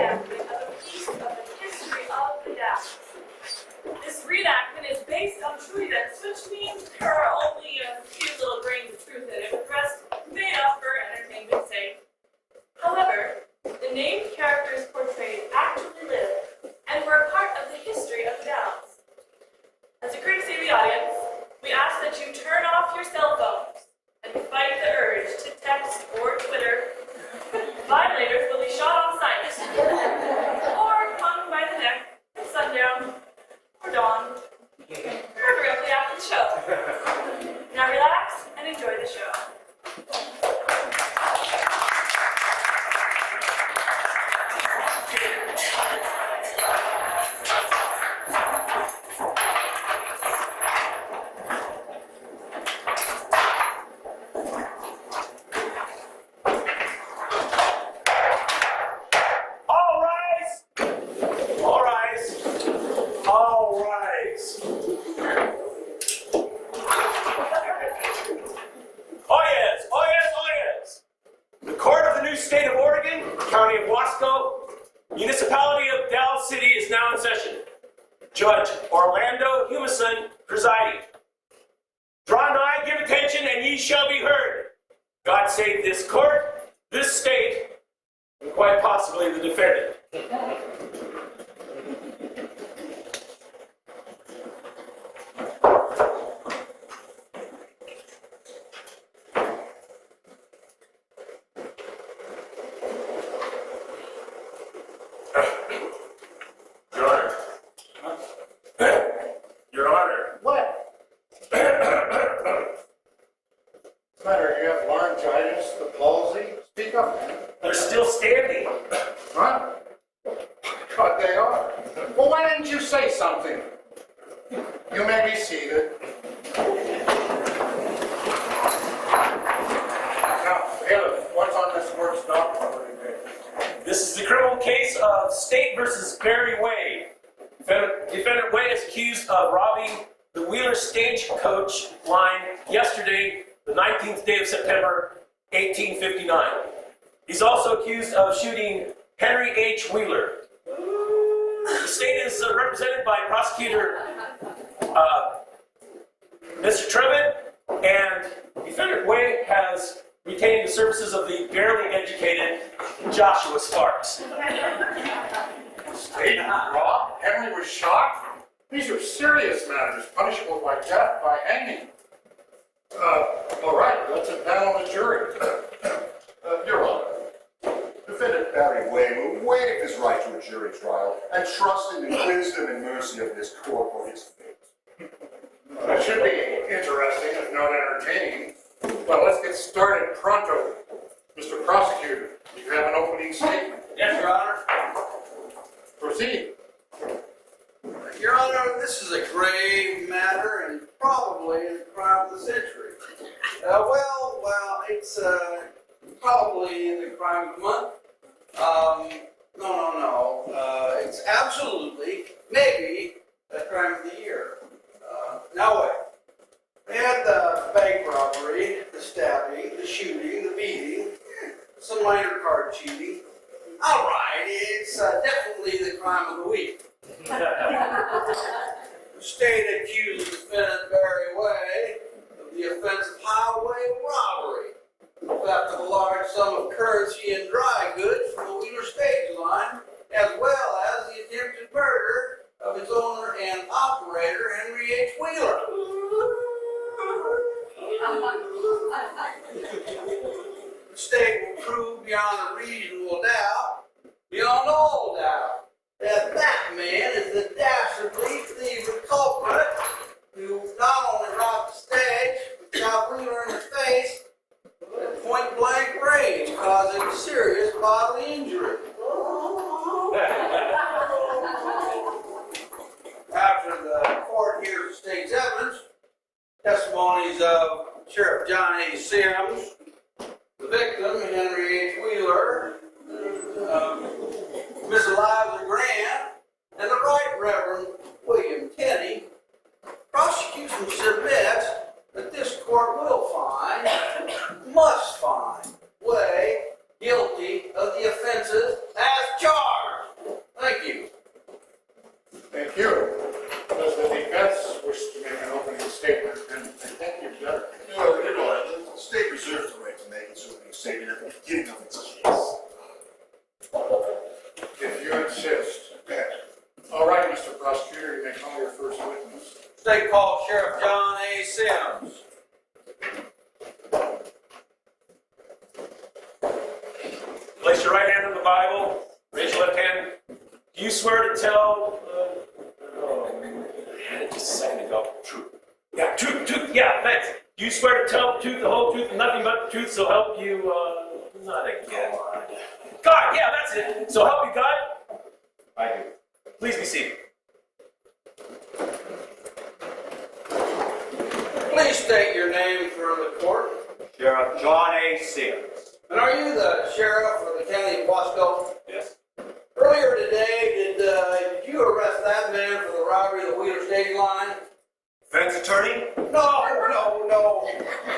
reenactment of a piece of the history of the Dalles. This reenactment is based on true events, which means there are only a few little grains of truth in it, with the rest made up for entertainment's sake. However, the named characters portrayed actually lived and were a part of the history of the Dalles. As a courtesy of the audience, we ask that you turn off your cell phones and fight the urge to text or Twitter. Violators will be shot on sight or hung by the neck at sundown or dawn or directly after the show. Now relax and enjoy the show. Save this court, this state, and quite possibly the defendant. Your Honor. Your Honor. What? What's the matter? You have laryngitis, the palsy? Speak up, man. They're still standing. Huh? God, they are. Well, why didn't you say something? You may be seated. Now, Caleb, what's on this court's docket today? This is the criminal case of State versus Barry Way. Defendant Way is accused of robbing the Wheeler stagecoach line yesterday, the 19th day of September, 1859. He's also accused of shooting Henry H. Wheeler. The state is represented by prosecutor Mr. Trevitt, and defendant Way has retained the services of the barely educated Joshua Sparks. State robbed? Henry was shot? These are serious matters, punishable by death, by hanging. All right, let's impanel the jury. Your Honor, defendant Barry Way will waive his right to a jury trial and trust in the wisdom and mercy of this court for his fate. That should be interesting, if not entertaining. But let's get started pronto. Mr. Prosecutor, you have an opening statement. Yes, Your Honor. Proceed. Your Honor, this is a grave matter and probably the crime of the century. It's probably the crime of the month. No. It's absolutely, maybe, the crime of the year. Now wait. We had the bank robbery, the stabbing, the shooting, the beating, some minor card cheating. All right, it's definitely the crime of the week. The state accuses defendant Barry Way of the offense of highway robbery, theft of a large sum of currency and dry goods from the Wheeler stage line, as well as the attempted murder of its owner and operator, Henry H. Wheeler. The state will prove beyond a reasonable doubt, beyond all doubt, that man is the dastardly, thievery culprit who not only robbed the stage, but shot Wheeler in the face at point-blank range, causing serious bodily injury. After the court hears the state's evidence, testimonies of Sheriff John A. Sims, the victim, Henry H. Wheeler, Miss Eliza Grant, and the Right Reverend William Tenney, prosecution submits that this court will find, must find, Way guilty of the offenses as charged. State called Sheriff John A. Sims. Place your right hand on the Bible. Raise your left hand. Do you swear to tell? I had it just a second ago. Truth. Yeah, truth. Yeah, thanks. Do you swear to tell the truth, the whole truth, and nothing but the truth? So help you. Not again. God. Yeah, that's it. So help you God. I do. Please be seated. Please state your name for the court. Sheriff John A. Sims. And are you the sheriff for the county of Wasco? Yes. Earlier today, did you arrest that man for the robbery of the Wheeler Stadium line? Defense attorney? No.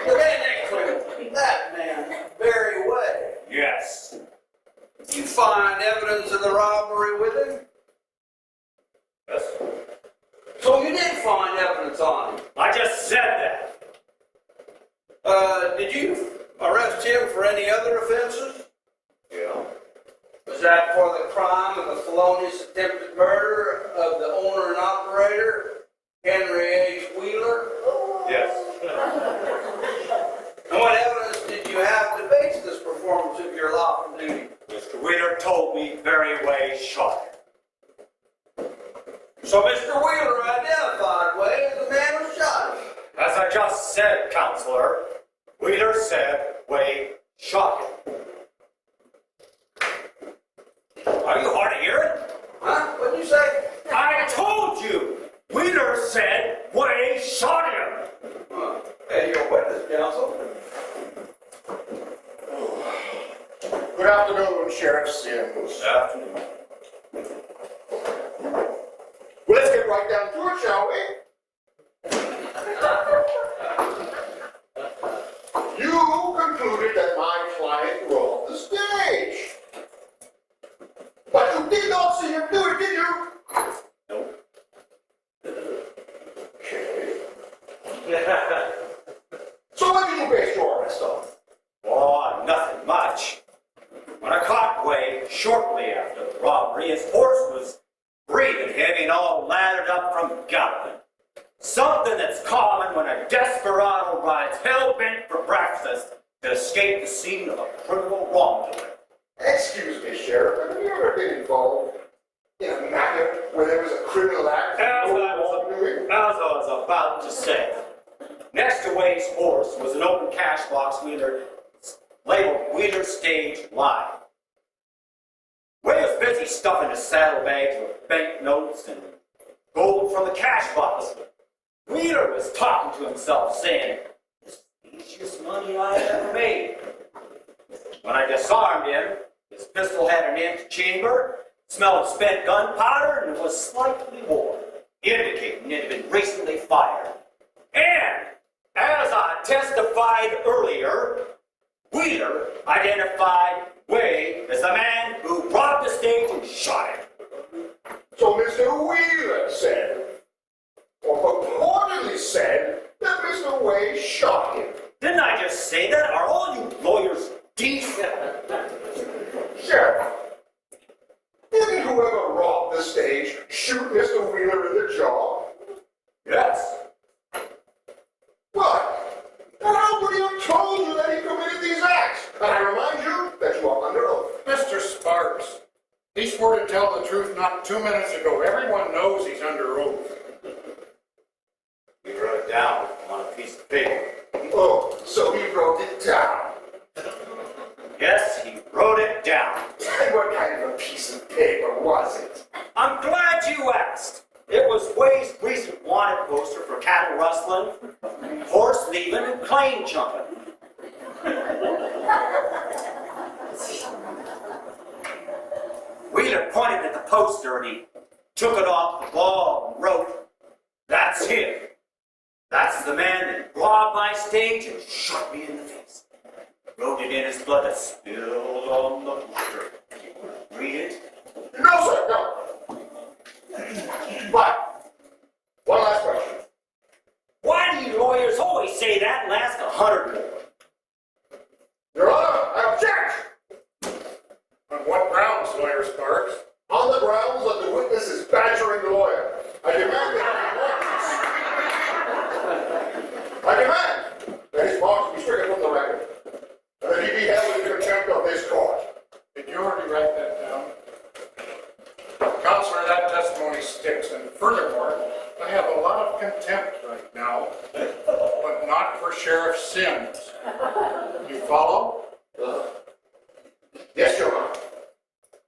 The man next to him, that man, Barry Way. Yes. Did you find evidence of the robbery with him? Yes. So you did find evidence on him. I just said that. Did you arrest him for any other offenses? Yeah. Was that for the crime of the felonious attempted murder of the owner and operator, Henry H. Wheeler? Yes. And what evidence did you have to base this performance of your lawful duty? Mr. Wheeler told me Barry Way shot him. So Mr. Wheeler identified Way as the man who shot him. As I just said, Counselor, Wheeler said Way shot him. Are you hard of hearing? Huh? What'd you say? I told you! Wheeler said Way shot him! Hey, you're a witness, counsel. Good afternoon, Sheriff Sims. Afternoon. Well, let's get right down to it, shall we? You concluded that my client robbed the stage. But you did not see him do it, did you? Nope. Okay. So what did you base your arrest on? Oh, nothing much. When I caught Way shortly after the robbery, his horse was breathing heavy and all lathered up from galloping. Something that's common when a desperado rides hell-bent for breakfast to escape the scene of a criminal wrongdoing. Excuse me, Sheriff, have you ever been involved in a matter where there was a criminal act? As I was about to say, next to Way's horse was an open cash box Wheeler labeled Wheeler Stage Line. Way was busy stuffing his saddlebags with banknotes and gold from the cash box. Wheeler was talking to himself, saying, "This is the easiest money I ever made." When I disarmed him, his pistol had an empty chamber, smelled of spent gunpowder, and was slightly worn, indicating it had been recently fired. And, as I testified earlier, Wheeler identified Way as the man who robbed the stage and shot him. So Mr. Wheeler said, or purportedly said, that Mr. Way shot him. Didn't I just say that? Are all you lawyers deaf? Sheriff, didn't whoever robbed the stage shoot Mr. Wheeler in the jaw? Yes. What? And how would he have told you that he committed these acts? And I remind you that you are under oath. Mr. Sparks, he swore to tell the truth not 2 minutes ago. Everyone knows he's under oath. He wrote it down on a piece of paper. Oh, so he wrote it down. Yes, he wrote it down. And what kind of a piece of paper was it? I'm glad you asked. It was Way's recent wanted poster for cattle rustling, horse thieving, and claim jumping. Wheeler pointed at the poster and he took it off the wall and wrote, "That's him. That's the man that robbed my stage and shot me in the face." Wrote it in his blood that spilled on the poster. Read it. No, sir, no. But, one last question. Why do you lawyers always say that and ask 100 more? Your Honor, I object! On what grounds, Lawyer Sparks? On the grounds that the witness is badgering the lawyer. I demand that write that down. Counselor, that testimony sticks, and furthermore, I have a lot of contempt right now, but not for Sheriff Sims. You follow? Yes, Your Honor.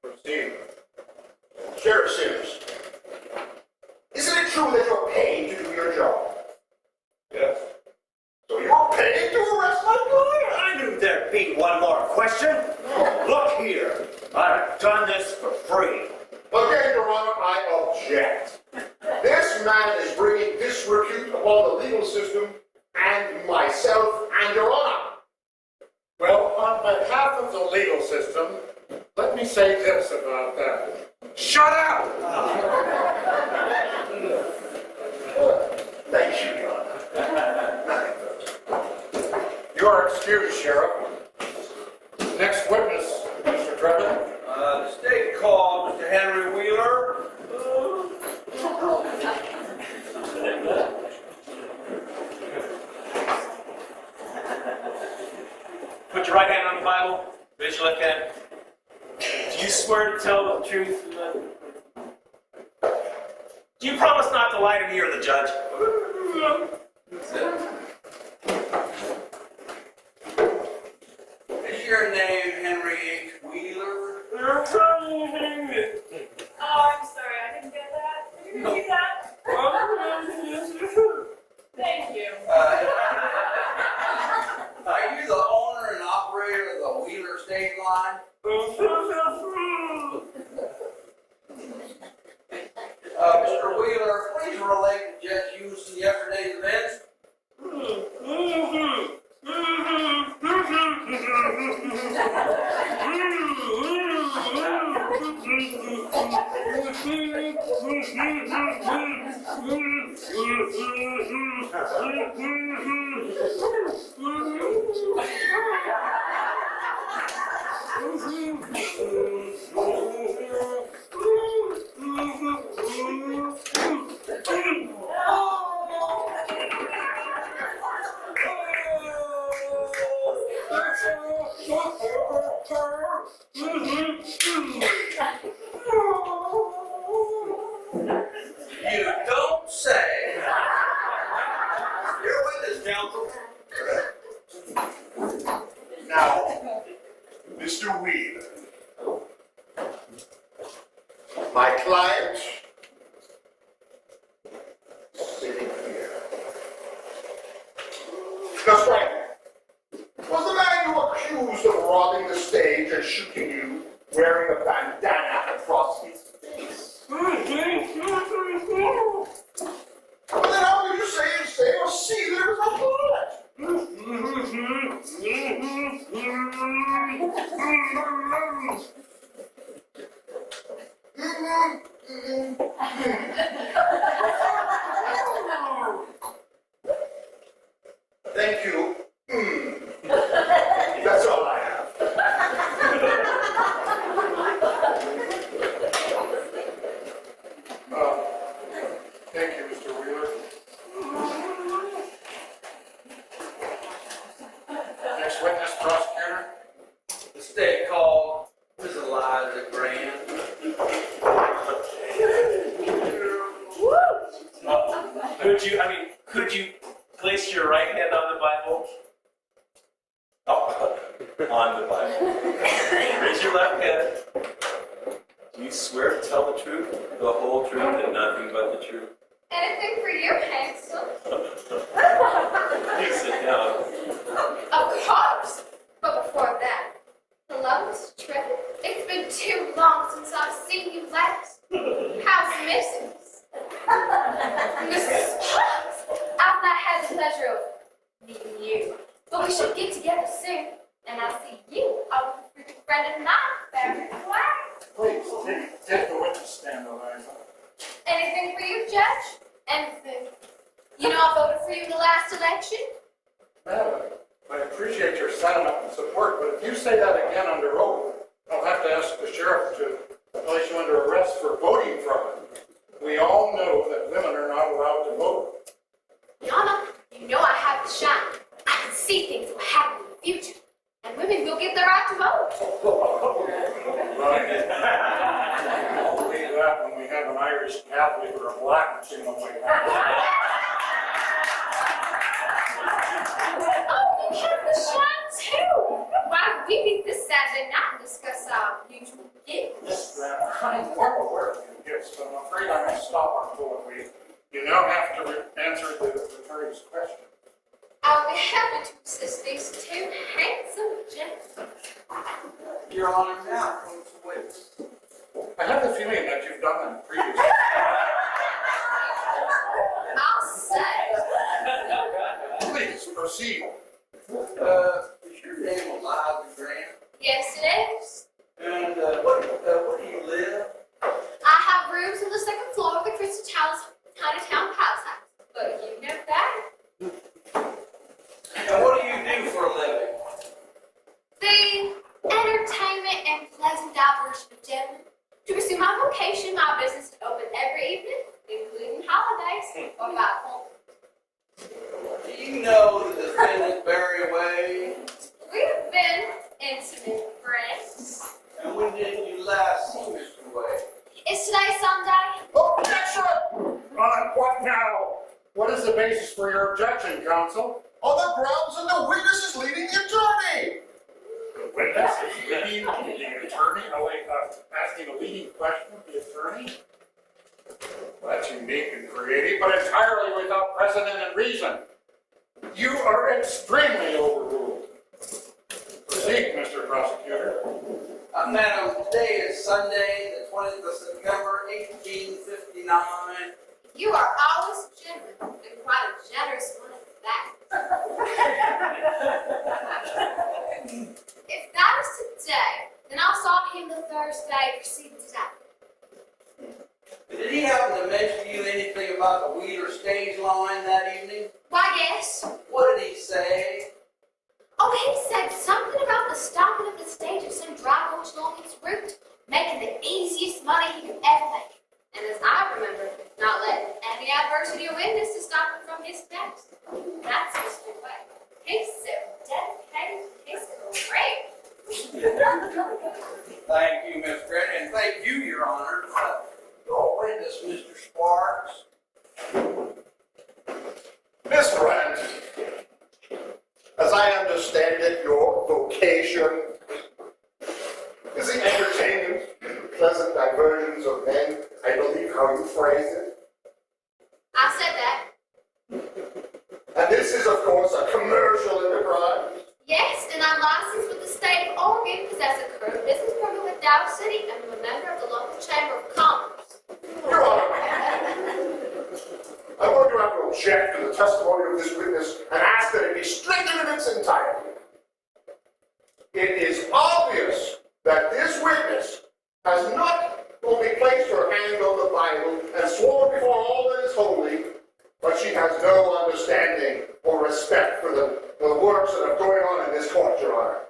Proceed. Sheriff Sims, isn't it true that you're paid to do your job? Yes. So you're paid to arrest my client? I knew there'd be one more question. Look here, I've done this for free. Again, Your Honor, I object. This man is bringing disrepute upon the legal system and myself and Your Honor. Well, on behalf of the legal system, let me say this about that. Shut up! Thank you, Your Honor. You are excused, Sheriff. Next witness, Mr. Trevor. The state called Mr. Henry Wheeler. Put your right hand on the Bible, raise your left hand. Do you swear to tell the truth? Do you promise not to lie to me or the judge? Is your name Henry H. Wheeler? Oh, I'm sorry, I didn't get that. Could you repeat that? Thank you. Are you the owner and operator of the Wheeler State Line? Mr. Wheeler, please relate to Judge Houston yesterday's events. You don't say. Your witness, counsel. Now, Mr. Wheeler, my client, sitting here. Just right. Was the man you accused of robbing the stage and shooting you wearing a bandana across his face? But then how could you say or see that it was my client? Thank you. That's all I have. Thank you, Mr. Wheeler. Next witness, prosecutor. The state called Ms. Eliza Grant. Could you place your right hand on the Bible? Oh, on the Bible. Raise your left hand. Do you swear to tell the truth, the whole truth, and nothing but the truth? Anything for you, handsome? Please sit down. Of course. But before that, hello, Mr. Trevor. It's been too long since I've seen you last. How's Mrs.? Mrs. Potts? I've not had the pleasure of meeting you. But we should get together soon. And I'll see you over with a friend of mine, Barry Black. Please, take the witness stand, Eliza. Anything for you, Judge? Anything. You know I voted for you in the last election? Madam, I appreciate your sentiment and support, but if you say that again under oath, I'll have to ask the sheriff to place you under arrest for voting fraud. We all know that women are not allowed to vote. Yana, you know I have the shine. I can see things will happen in the future. And women will get the right to vote. Right. we have an Irish Catholic or a black in the White House. Oh, you have the shot too. Why don't we meet this Saturday night and discuss our usual Yes, gifts? ma'am. I'm well aware of your gifts, but I'm afraid I must stop our colloquy. You now have to answer the attorney's question. I'll be happy to assist these two handsome gentlemen. Your Honor, now comes the witness. I have the feeling that you've done that previously. I'll say. Please proceed. Is your name Eliza Grant? Yes, it is. And where do you live? I have rooms on the second floor of the Crystal Palace Tiny Town House. But you know that. And what do you do for a living? The entertainment and pleasant diversion of gentlemen. To pursue my vocation, my business is open every evening, including holidays, or by appointment. Do you know the defendant Barry Way? We have been intimate friends. And when did you last see Mr. Way? Is today Sunday? Objection! What now? What is the basis for your objection, counsel? On the grounds that the witness is leading the attorney. The witness is leading the attorney? Oh, wait, asking a leading question of the attorney? Well, that's unique and creative, but entirely without precedent and reason. You are extremely overruled. Proceed, Mr. Prosecutor. Madam, today is Sunday, the 20th of September, 1859. You are always generous, and quite a generous one at that. If that is today, then I saw him the Thursday preceding today. Did he happen to mention to you anything about the Wheeler stage line that evening? Why, yes. What did he say? Oh, he said something about the stopping of the stage at some dry gulch along its route, making the easiest money he could ever make. And as I remember, not letting any adversity or witness to stop him from his steps. That's Mr. Way. He's so dedicated to his career. Thank you, Miss Grant, and thank you, Your Honor. Your witness, Mr. Sparks. Miss Grant, as I understand it, your vocation is the entertainment and pleasant diversions of men. I believe how you phrased it. I said that. And this is, of course, a commercial enterprise. Yes, and I'm licensed with the state of Oregon, possess a current business permit with Dallas City, and I'm a member of the local chamber of commerce. Your Honor, I'm going to have to object to the testimony of this witness and ask that it be stricken in its entirety. It is obvious that this witness has not only placed her hand on the Bible and sworn before all that is holy, but she has no understanding or respect for the works that are going on in this court, Your Honor.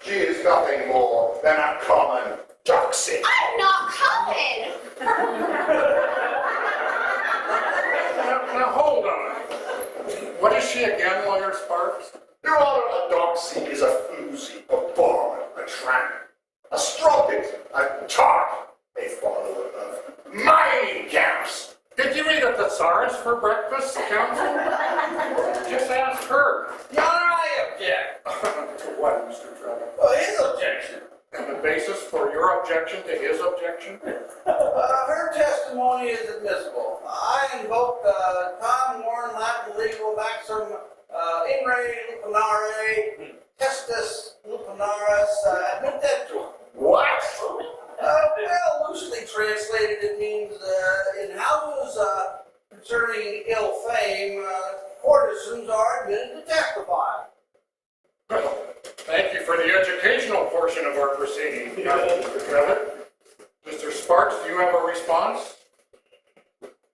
She is nothing more than a common doxy. I'm not coming! Now, hold on. What is she again, Lawyer Sparks? Your Honor, a doxy is a floozy, a bawd, a tramp, a strumpet, a tart, a follower of mining camps. Did you eat a thesaurus for breakfast, counsel? Just ask her. Your Honor, I object. To what, Mr. Trevor? His objection. And the basis for your objection to his objection? Her testimony is admissible. I invoke Tom Warren Latin legal maxim in re lupinare, testis lupinaris admittetur. What? Well, loosely translated, it means in houses concerning ill fame, courtesans are admitted to testify. Well, thank you for the educational portion of our proceeding, Mr. Trevor. Mr. Sparks, do you have a response?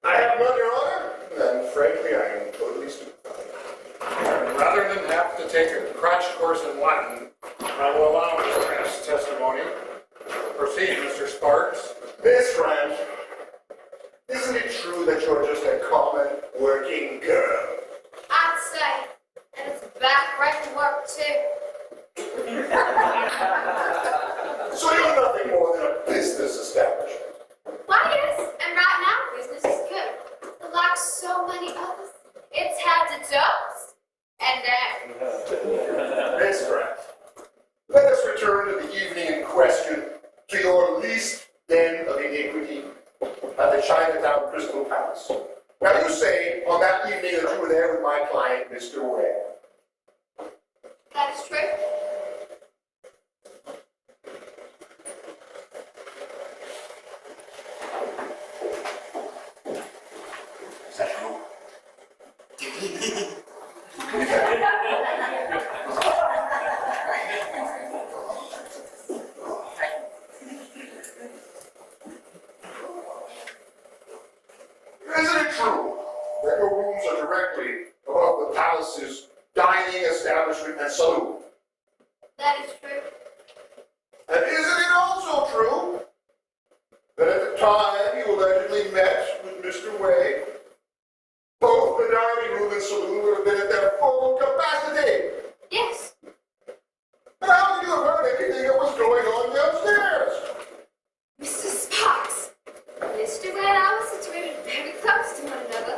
I have none, Your Honor, and frankly, I am totally stupefied. Rather than have to take a crash course in Latin, I will allow Mr. Grant's testimony. Proceed, Mr. Sparks. Miss Grant, isn't it true that you're just a common working girl? I'd say. And it's backbreaking work, too. Isn't it true that your rooms are directly above the palace's dining establishment and saloon? That is true. And isn't it also true that at the time you allegedly met with Mr. Way, both the dining room and saloon would have been at their full capacity? Yes. But how could you have heard anything that was going on downstairs? Mr. Sparks, Mr. Wade and I were situated very close to one another,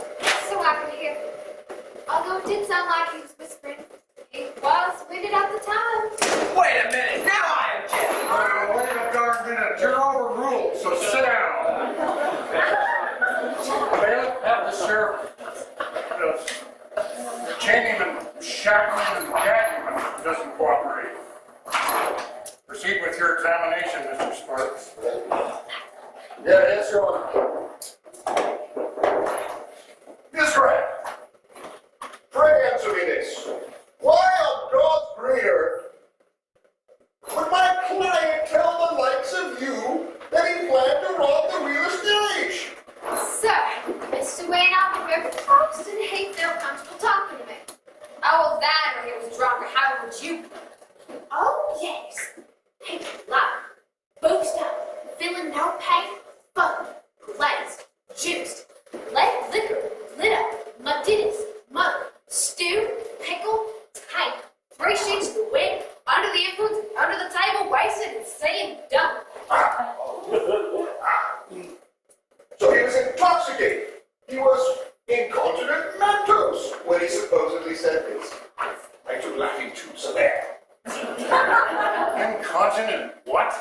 so I could hear. Although it did sound like he was whispering, he was winded at the time. Wait a minute, now I object. Wait a darn minute, you're overruled, so sit down. Bailiff, have the sheriff chain him and shackle him and gag him if he doesn't cooperate. Proceed with your examination, Mr. Sparks. Yes, Your Honor. Miss Grant, pray answer me this. Why on God's green earth would my client tell the likes of you that he planned to rob the Wheeler stage? Sir, Mr. Wade and I were very close and he felt comfortable talking to me. Oh, that or he was drunk, or how would you? Oh, yes. He was loud, boozed up, feeling no pain, fun, glazed, juiced, liquor, lit up, mudditas, mud, stew, pickle, tight, 3 sheets of the wind, under the influence, under the table, wasted and saying dumb. So he was intoxicated. He was incontinent mentos when he supposedly said this. I took laughing too, so there. Incontinent what?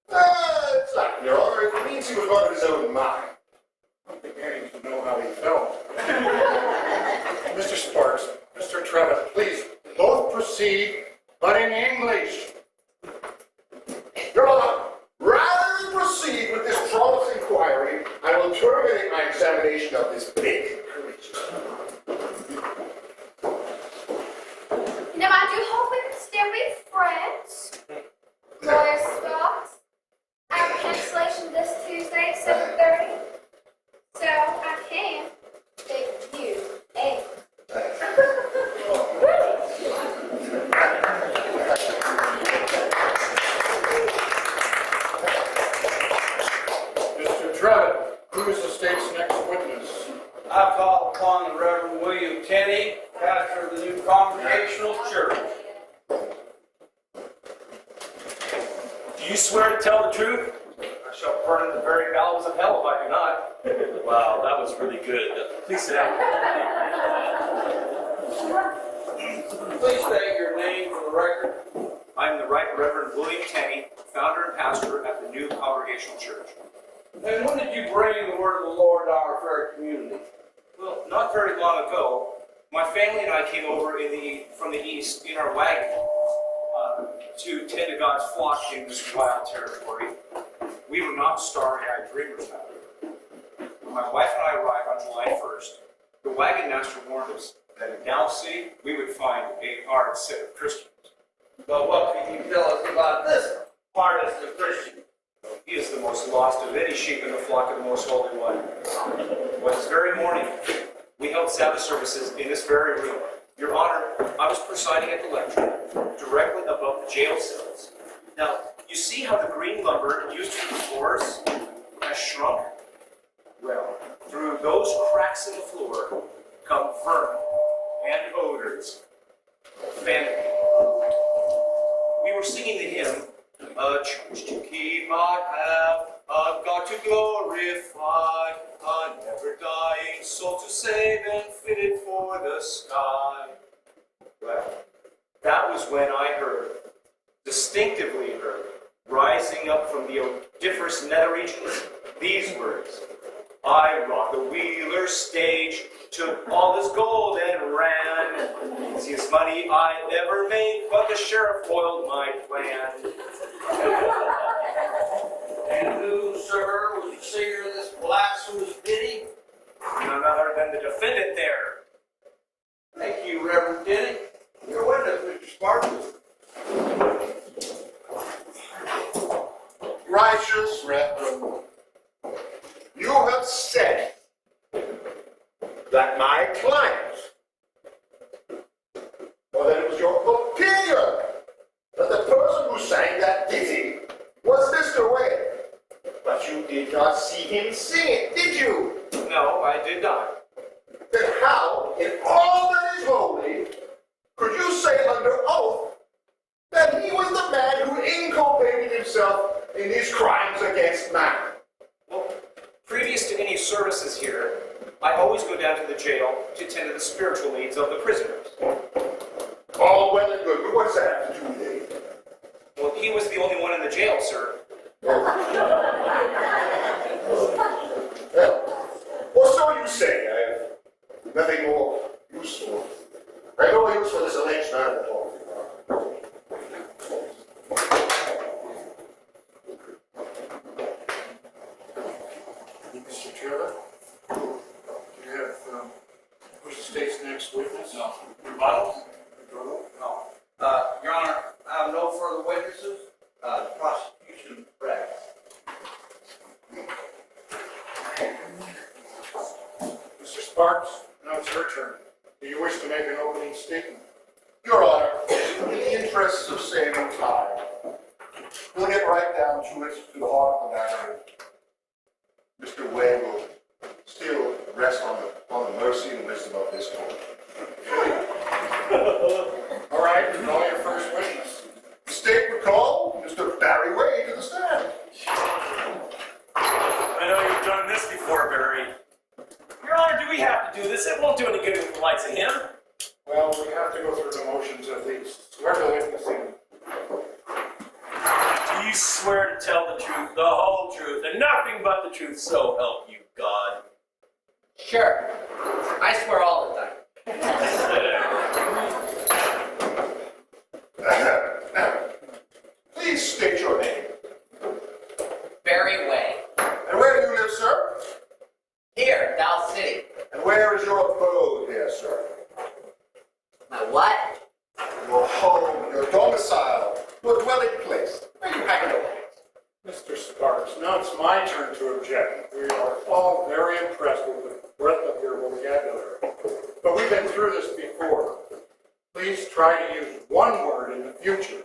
It's not, Your Honor. It means he was one of his own mind. I'm beginning to know how he felt. Mr. Sparks, Mr. Trevitt, please, both proceed, but in English. Your Honor, rather than proceed with this troublous inquiry, I will terminate my examination of this big creature. Now, I do hope we can still be friends. Lawyer Sparks, our cancellation this Tuesday at 7:30. So I can take you a. Mr. Trevitt, who is the state's next witness? I call upon the Reverend William Tenney, pastor of the new Congregational Church. Do you swear to tell the truth? I shall burn in the very bowels of hell if I do not. Wow, that was really good. Please sit down. Please state your name for the record. I'm the Right Reverend William Tenney, founder and pastor at the new Congregational Church. And when did you bring the word of the Lord to our fair community? Well, not very long ago, my family and I came over from the east in our wagon to tend to God's flock in this wild territory. We were not starry-eyed dreamers, however. When my wife and I arrived on July 1st, the wagon master warned us that in Dow City we would find a hard set of Christians. But what can you tell us about this hardest of Christians? He is the most lost of any sheep in the flock of the Most Holy One. Well, this very morning, we held Sabbath services in this very room. Your Honor, I was presiding at the lecture, directly above the jail cells. Now, you see how the green lumber used for the floors has shrunk? Well, through those cracks in the floor come vermin and odors of vanity. We were singing the hymn, "A church to keep I have, a God to glorify, a never dying soul to save and fitted for the sky." Well, that was when I heard, distinctively heard, rising up from the odoriferous nether regions, these words: "I robbed the Wheeler stage, took all his gold and ran. Easiest money I ever made, but the sheriff foiled my plan." And who, sir, was the singer of this blasphemous ditty? None other than the defendant there. Thank you, Reverend Tenney. Your witness, Mr. Sparks. Righteous Reverend, you have said that my client, or that it was your opinion that the person who sang that ditty was Mr. Wade. But you did not see him sing it, did you? No, I did not. Then how, in all that is holy, could you say under oath that he was the man who inculpated himself in these crimes against man? Well, previous to any services here, I always go down to the jail to tend to the spiritual needs of the prisoners. All well and good, but what does that have to do with anything? Well, he was the only one in the jail, sir. Well, so you say. I have nothing more useful. I have no use for this alleged man at all. Mr. Chairman, do you have, who's the state's next witness? No. Rebuttal? No. Your Honor, I have no further witnesses. The prosecution rests. Mr. Sparks, now it's your turn. Do you wish to make an opening statement? Your Honor, in the interests of saving time, we'll get right down to it, to the heart of the matter. Mr. Wade will still rest on the mercy and wisdom of this court. All right, call your first witness. The state would call Mr. Barry Wade to the stand. I know you've done this before, Barry. Your Honor, do we have to do this? It won't do any good with the likes of him. Well, we have to go through the motions at least. Swear to witnessing. Do you swear to tell the truth, the whole truth, and nothing but the truth, so help you God? Sure. I swear all the time. Please state your name. Barry Way. And where do you live, sir? Here, Dallas City. And where is your abode here, sir? My what? Your home, your domicile, your dwelling place. Where you hang your Mr. Sparks, now it's my turn to object. We are all very impressed with the breadth of your vocabulary. But we've been through this before. Please try to use one word in the future.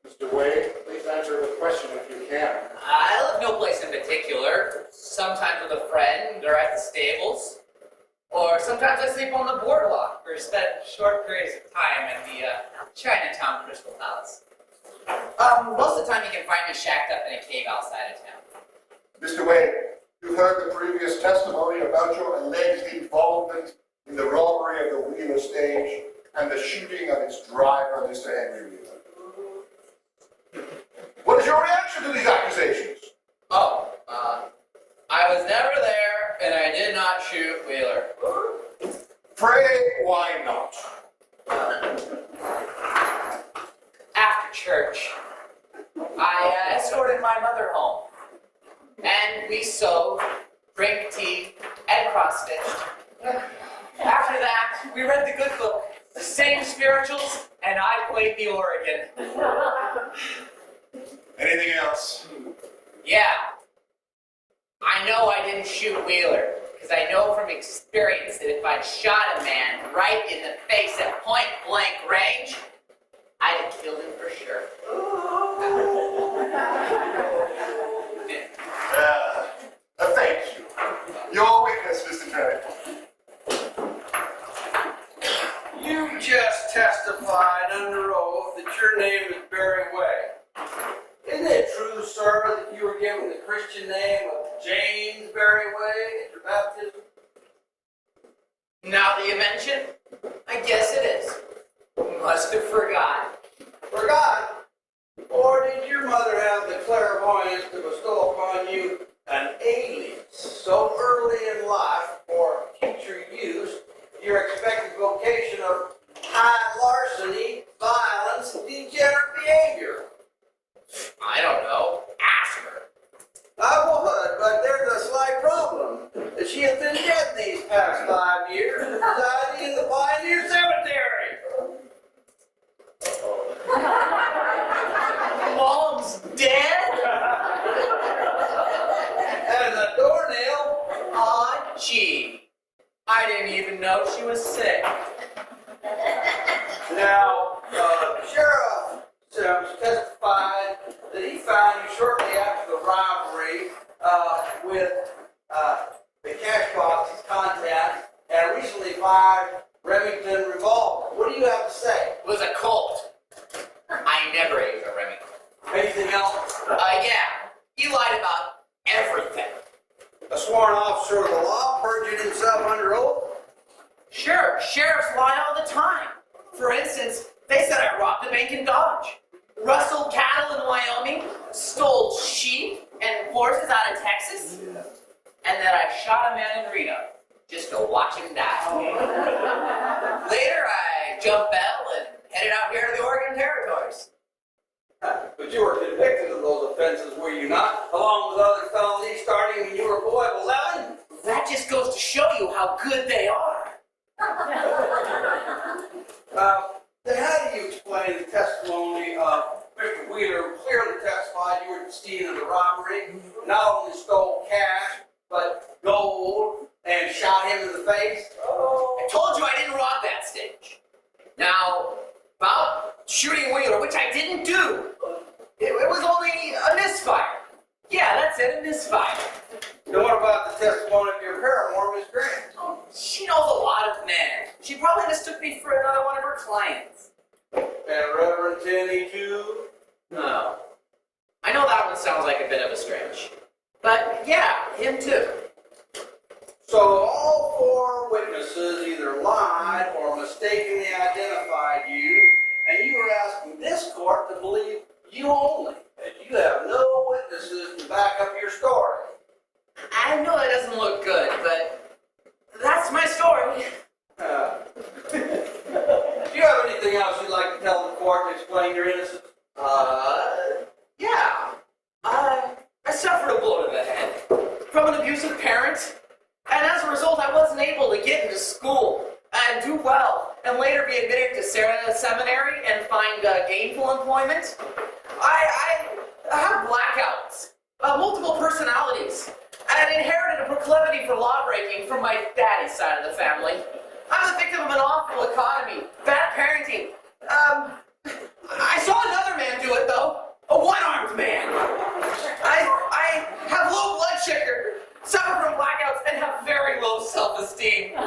Mr. Wade, please answer the question if you can. I live no place in particular. Sometimes with a friend or at the stables. Or sometimes I sleep on the boardwalk or spend short periods of time in the Chinatown Crystal Palace. Most of the time you can find me shacked up in a cave outside of town. Mr. Wade, you've heard the previous testimony about your alleged involvement in the robbery of the Wheeler stage and the shooting of its driver, Mr. Henry Wheeler. What is your reaction to these accusations? I was never there, and I did not shoot Wheeler. Pray, why not? After church, I escorted my mother home, and we sewed, drank tea, and cross-stitched. After that, we read the good book, the same spirituals, and I played the organ. Anything else? Yeah. I know I didn't shoot Wheeler, because I know from experience that if I'd shot a man right in the face at point-blank range, I'd have killed him for sure. Thank you. Your witness, Mr. Perry. You just testified under oath that your name is Barry Way. Isn't it true, sir, that you were given the Christian name of James Barry Way at your baptism? Now that you mention, I guess it is. Must have forgot. Forgot? Or did your mother have the clairvoyance to bestow upon you an alias so early in life for future use, your expected vocation of high larceny, violence, and degenerate behavior? I don't know. Ask her. I would, but there's a slight problem. That she has been dead these past 5 years, residing in the Pioneer Cemetery. Mom's dead? And the doornail. Aw, gee. I didn't was sick. Now, Sheriff Sims testified that he found you shortly after the robbery with the cash box's contents and a recently fired Remington revolver. What do you have to say? It was a Colt. I never use a Remington. Anything else? Yeah. He lied about everything. A sworn officer of the law perjured himself under oath? Sure, sheriffs lie all the time. For instance, they said I robbed a bank in Dodge, rustled cattle in Wyoming, stole sheep and horses out of Texas, and that I shot a man in Reno just to watch him die. Later, I jumped bail and headed out here to the Oregon territories. But you were convicted of those offenses, were you not? Along with other felonies starting when you were a boy of 11? That just goes to show you how good they are. Then how do you explain the testimony of Mr. Wheeler, who clearly testified you were at the scene of the robbery, not only stole cash, but gold, and shot him in the face? I told you I didn't rob that stage. Now, about shooting Wheeler, which I didn't do, it was only a misfire. Yeah, that's it, a misfire. Then what about the testimony of your paramour, Miss Grant? She knows a lot of men. She probably mistook me for another one of her clients. And Reverend Tenny, too? No. I know that one sounds like a bit of a stretch. But yeah, him too. So all four witnesses either lied or mistakenly identified you, and you were asking this court to believe you only, and you have no witnesses to back up your story. I know that doesn't look good, but that's my story. Do you have anything else you'd like to tell the court to explain your innocence? Yeah. I suffered a blow to the head from an abusive parent, and as a result, I wasn't able to get into school and do well, and later be admitted to Sarah Seminary and find gainful employment. I have blackouts, multiple personalities, and inherited a proclivity for lawbreaking from my daddy's side of the family. I'm the victim of an awful economy, bad parenting. I saw another man do it, though. A one-armed man. I have low blood sugar, suffer from blackouts, and have very low self-esteem. You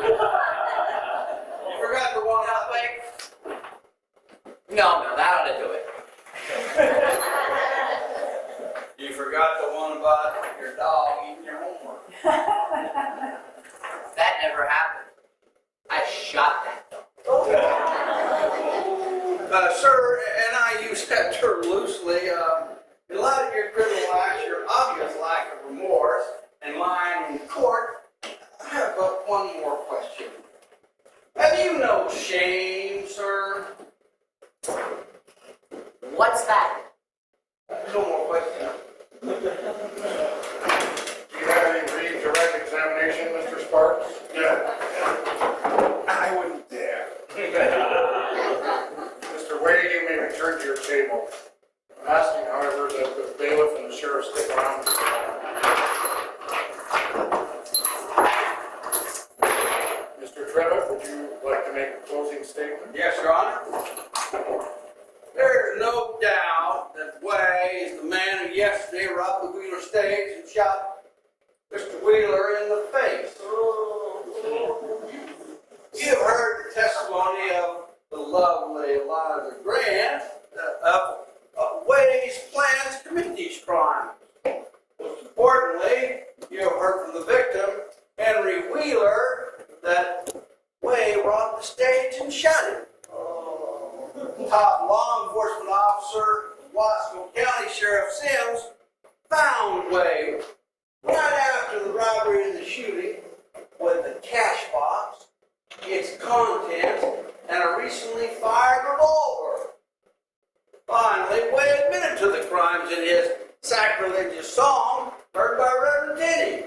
forgot the one out Like, no, that ought to do it. You forgot the one about your dog eating your homework. That never happened. I shot that dog. Sir, and I use that term loosely, in light of your criminal acts, your obvious lack of remorse, and lying in court, I have but one more question. Have you no shame, sir? What's that? No more questions. Do you have any redirect examination, Mr. Sparks? Yeah. I wouldn't dare. Mr. Wade, you may return to your table. I'm asking, however, that the bailiff and the sheriff stick around. Mr. Trevitt, would you like to make a closing statement? Yes, Your Honor. There is no doubt that Way is the man who yesterday robbed the Wheeler stage and shot Mr. Wheeler in the face. You have heard the testimony of the lovely Eliza Grant of Way's plans to commit these crimes. Most importantly, you have heard from the victim, Henry Wheeler, that Way robbed the stage and shot him. Top law enforcement officer, Wasco County Sheriff Sims, found Way right after the robbery and the shooting with the cash box, its contents, and a recently fired revolver. Finally, Way admitted to the crimes in his sacrilegious song heard by Reverend Denny.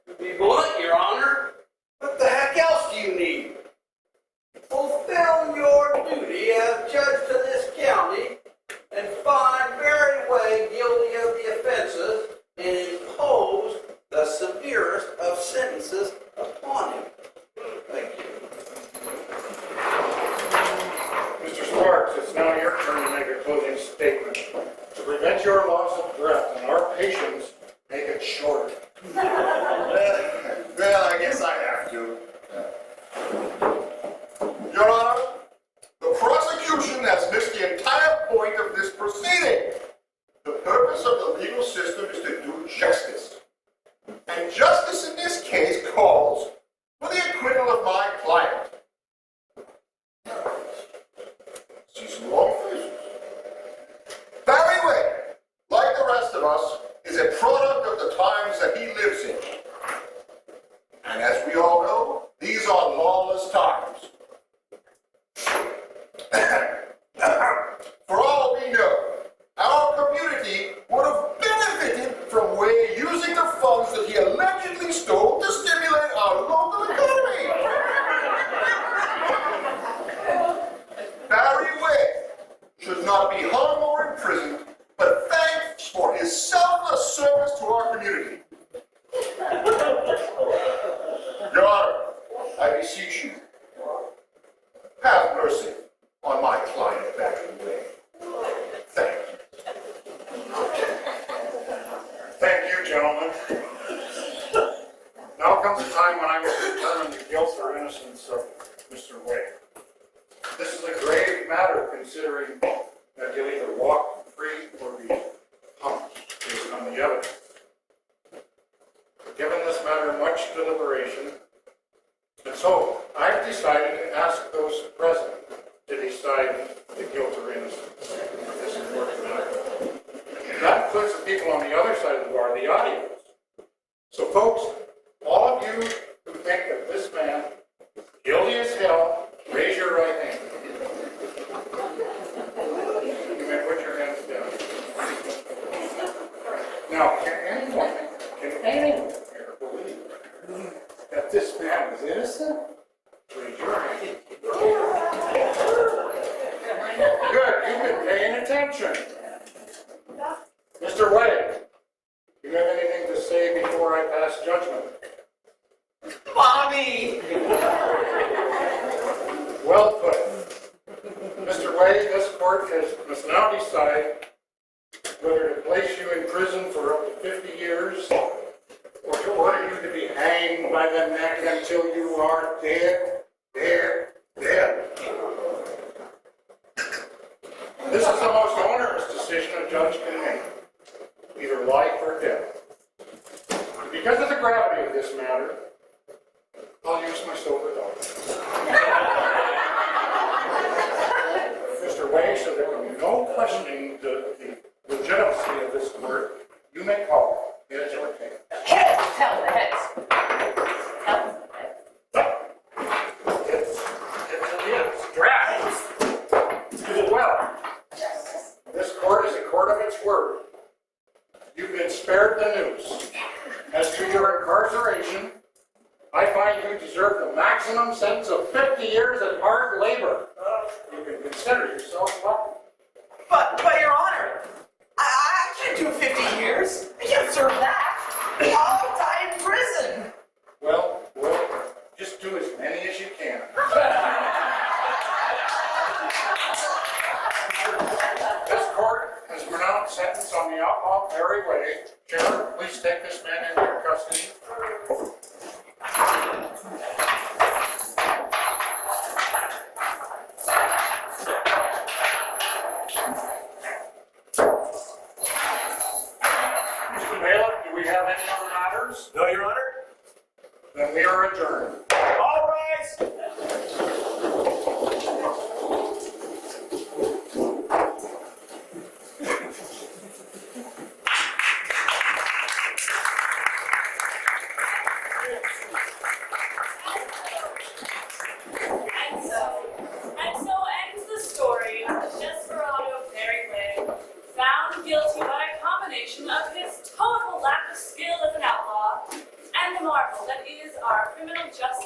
To be blunt, Your Honor, what the heck else do you need? Fulfill your duty as judge to this county and find Barry Way guilty of the offenses and impose the severest of sentences upon him. not to be hung or imprisoned, but thanked for his selfless service to our community. Your Honor, I beseech you, have mercy on my client Barry Way. Thank you. Thank you, gentlemen. Now comes the time when I will determine the guilt or innocence of Mr. Wade. This is a grave matter, considering that he'll either walk free or be hung based on the evidence. Given this matter much deliberation, and so I've decided to ask those present to decide the guilt or innocence of this important matter. That includes the people on the other side of the bar, the audience. So folks, all of you who think that this man is guilty as hell, raise your right hand. You may put your hands down. Now, can anyone here believe that this man is innocent? Raise your hand. Good, you've been paying attention. Mr. Wade, do you have anything to say before I pass judgment? Mommy! Well put. Mr. Wade, this court must now decide whether to place you in prison for up to 50 years or to order you to be hanged by the neck until you are dead, dead, dead. This is the most onerous decision a judge can make, either life or death. Because of the gravity of this matter, I'll use my silver dollar. Mr. Wade, so there will be no questioning the legitimacy of this court. You may call it. Heads or tails. Heads! Tell the heads. Tell the heads. It's draft. Well, this court is a court of its word. You've been spared the news. As to your incarceration, I find you deserve the maximum sentence of 50 years at hard labor. You can consider yourself lucky. But Your Honor, I can't do 50 years. I can't serve that. I'll die in prison. Well, just do as many as you can. This court has pronounced sentence on the outlaw Barry Wade. Sheriff, please take this man into your custody. Mr. Bailiff, do we have any other matters? No, Your Honor? Then we are adjourned. All rise! And so ends the story of the desperado Barry Wade, found guilty by a combination of his total lack of skill as an outlaw and the marvel that is our criminal justice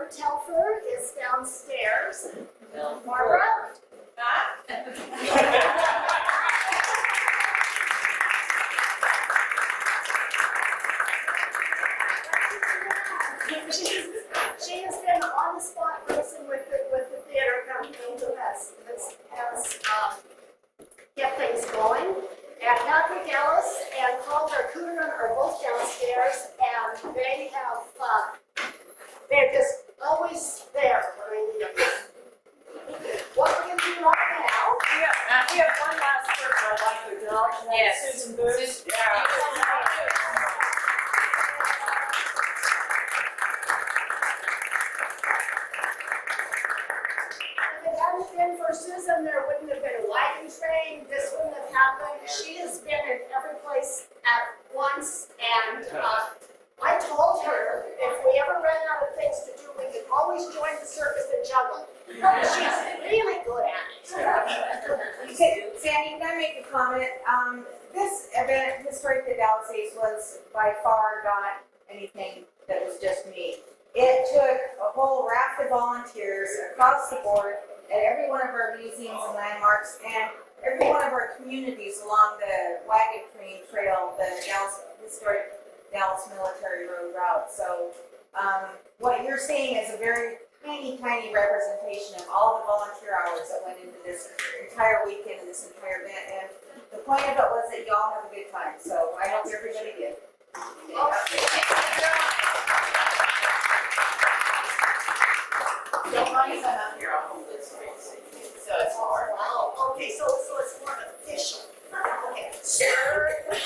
Barbara Telfer is downstairs. Barbara? She has been on the spot person with the theater company who has kept things going. And Patrick Ellis and Calder Cooteran are both downstairs, and they have, they're just always there. What we're going to do right now. We have one last person I'd like to acknowledge, and that's Susan Booth. If it hadn't been for Susan, there wouldn't have been a wagon train. This wouldn't have happened. She has been in every place at once, and I told her if we ever ran out of things to do, we could always join the circus and juggle. She's really good at it. Sandy, can I make a comment? This event, Historic the Dallas Ace, was by far not anything that was just me. It took a whole raft of volunteers across the board at every one of our museums and landmarks and every one of our communities along the wagon train trail, the historic Dallas Military Road route. So what you're seeing is a very tiny representation of all the volunteer hours that went into this entire weekend and this entire event. And the point of it was that y'all have a good time. So I hope everybody did. Don't mind that. You're on the list. So it's more. Wow. Okay, so it's more official. Okay. Sure. And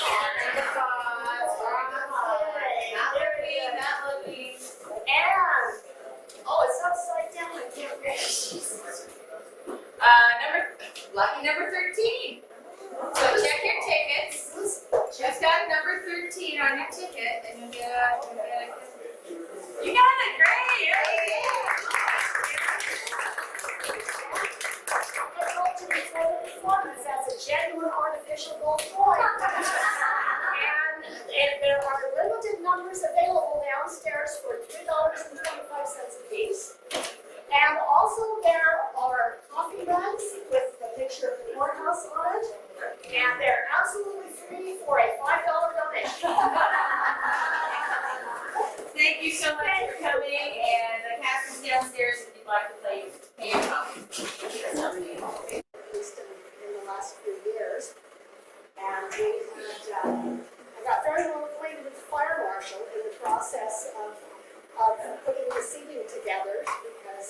it's upside down. I can't read. Lucky number 13. So check your tickets. Just got number 13 on your ticket, and you get You got it, great! I hope to record the performance as a genuine artificial gold coin. And there are limited numbers available downstairs for $3.25 a piece. And also there are coffee mugs with the picture of the courthouse on it. And they're absolutely free for a $5 donation. Thank you so much for coming, and the cast is downstairs if you'd like to pay your home. At least in the last few years. And I got very well acquainted with the fire marshal in the process of putting the seating together because